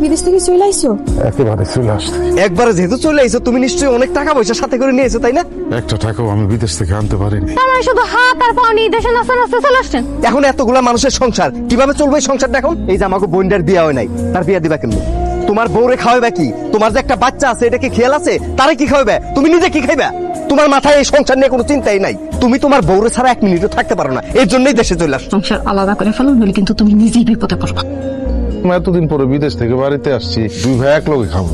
বিদেশ থেকে চলে আইছো? একেবারে চলে আসছে। একবারে যেহেতু চলে আইছো তুমি নিশ্চয়ই অনেক টাকা পয়সা সাথে করে নিয়ে এসো, তাই না? একটা টাকাও আমি বিদেশ থেকে আনতে পারিনি। তারা শুধু হাত আর পা নিয়ে দেশে নাচতে নাচতে চলে আসছেন। এখন এতগুলা মানুষের সংসার কিভাবে চলবে? এই সংসারটা এখন এই যে আমাকে বোনটার বিয়া হয় নাই, তার বিয়া দিবা কেমনি? তোমার বউরে খাওয়াবে কি? তোমার যে একটা বাচ্চা আছে এটা কি খেয়াল আছে? তারে কি খাওয়াবে? তুমি নিজে কি খাইবা? তোমার মাথায় এই সংসার নিয়ে কোনো চিন্তাই নাই। তুমি তোমার বউরে ছাড়া এক মিনিটও থাকতে পারো না, এর জন্যই দেশে চলে আসছো। সংসার আলাদা করে ফেলো, নইলে কিন্তু তুমি নিজেই বিপদে পড়বা। আমি এতদিন পরে বিদেশ থেকে বাড়িতে আসছি, দুই ভাই এক লগে খাবো।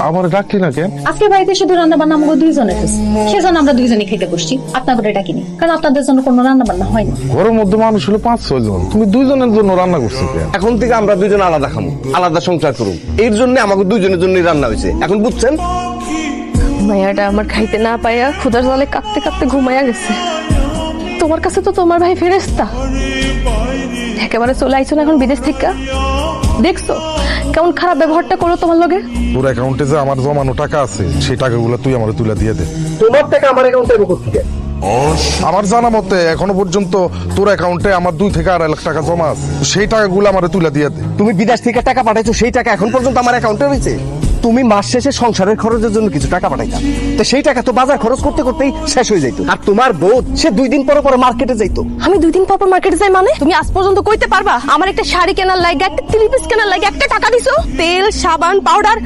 আমার ডাকলি না কেন? আজকে বাড়িতে শুধু রান্না বান্না আমাকে দুইজনের হয়েছে, সেজন্য আমরা দুইজনে খেতে বসছি। আপনার করে ডাকিনি, কারণ আপনাদের জন্য কোনো রান্না বান্না হয়নি। ঘরের মধ্যে মানুষ হলো 5-6 জন, তুমি দুইজনের জন্য রান্না করছো কেন? এখন থেকে আমরা দুইজন আলাদা খাবো, আলাদা সংসার করুন, এর জন্য আমাকে দুইজনের জন্যই রান্না হয়েছে। এখন বুঝছেন? মায়াটা আমার খাইতে না পাইয়া ক্ষুধার জলে কাঁদতে কাঁদতে ঘুমাইয়া গেছে। তোমার কাছে তো তোমার ভাই ফেরেশতা, একেবারে চলে আইছো না এখন বিদেশ থেকে? দেখছো কেমন খারাপ ব্যবহারটা করো তোমার লগে? তোর অ্যাকাউন্টে যে আমার জমানো টাকা আছে, সেই টাকাগুলো তুই আমার তুলে দিয়ে দে। তোমার টাকা আমার অ্যাকাউন্টে করতে আমার জানা মতে এখনো পর্যন্ত তোর অ্যাকাউন্টে আমার 2 থেকে 2.5 লাখ টাকা জমা আছে, সেই টাকাগুলো আমার তুলে দিয়ে দে। তুমি বিদেশ থেকে টাকা পাঠাইছো, সেই টাকা এখন পর্যন্ত আমার অ্যাকাউন্টে রয়েছে। তুমি মাস শেষে সংসারের খরচের জন্য কিছু টাকা পাঠাইতা, তো সেই টাকা তো বাজার খরচ করতে করতেই শেষ হয়ে যাইতো। আর তোমার বউ সে 2 দিন পর পর মার্কেটে যাইতো। আমি 2 দিন পর পর মার্কেটে যাই মানে? তুমি আজ পর্যন্ত কইতে পারবা আমার একটা শাড়ি কেনার লাগে, একটা 3 পিস কেনার লাগে একটা টাকা দিছো? তেল, সাবান, পাউডার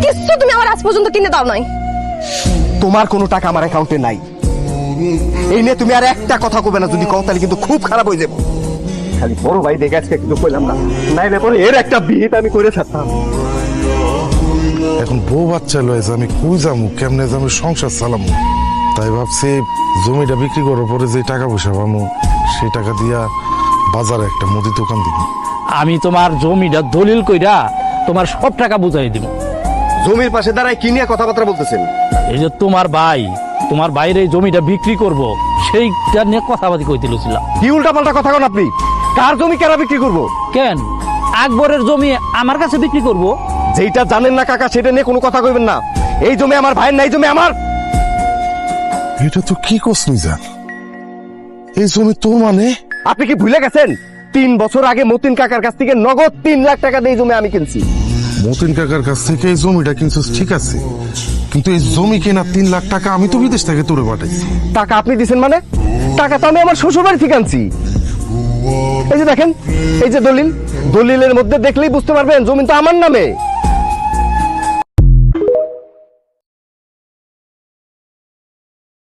কিছু তুমি আমার আজ পর্যন্ত কিনে দাও নাই। তোমার কোনো টাকা আমার অ্যাকাউন্টে নাই, এই নিয়ে তুমি আর একটা কথা কবে না। যদি কও তাহলে কিন্তু খুব খারাপ হয়ে যাবো। খালি বড় ভাই দেখে আজকে কিন্তু কইলাম না, নাইলে পরে এর একটা বিহিত আমি করে থাকতাম। এখন বউ বাচ্চা লয়েছে, আমি কই যাবো, কেমনে যাবো, সংসার চালামু। তাই ভাবছি জমিটা বিক্রি করার পরে যে টাকা পয়সা পাবো, সেই টাকা দিয়া বাজারে একটা মুদি দোকান দিব। আমি তোমার জমিটা দলিল কইরা তোমার সব টাকা বুঝাই দিব। জমির পাশে দাঁড়ায় কি নিয়ে কথাবার্তা বলতেছেন? এই যে তোমার বাইরে এই জমিটা বিক্রি করব, সেইটা নিয়ে কথাবার্তা কইতেছিলাম। কি উল্টাপাল্টা কথা কন আপনি? কার জমি কেনা বিক্রি করবো? কেন আকবরের জমি আমার কাছে বিক্রি করব? যেটা জানেন না কাকা সেটা নিয়ে কোনো কথা কইবেন না। এই জমি আমার ভাইয়ের না, এই জমি আমার। এটা তো কি করছিস জান, এই জমি তোর মানে? আপনি কি ভুলে গেছেন 3 বছর আগে মতিন কাকার কাছ থেকে নগদ 3 লাখ টাকা দিয়ে এই জমি আমি কিনছি। মতিন কাকার কাছ থেকে এই জমিটা কিনছিস ঠিক আছে, কিন্তু এই জমি কেনা 3 লাখ টাকা আমি তো বিদেশ থেকে তোরে পাঠাইছি। টাকা আপনি দিছেন মানে? টাকা তো আমি আমার শ্বশুর বাড়ি থেকে আনছি। এই যে দেখেন, এই যে দলিলের মধ্যে দেখলেই বুঝতে পারবেন জমি তো আমার নামে।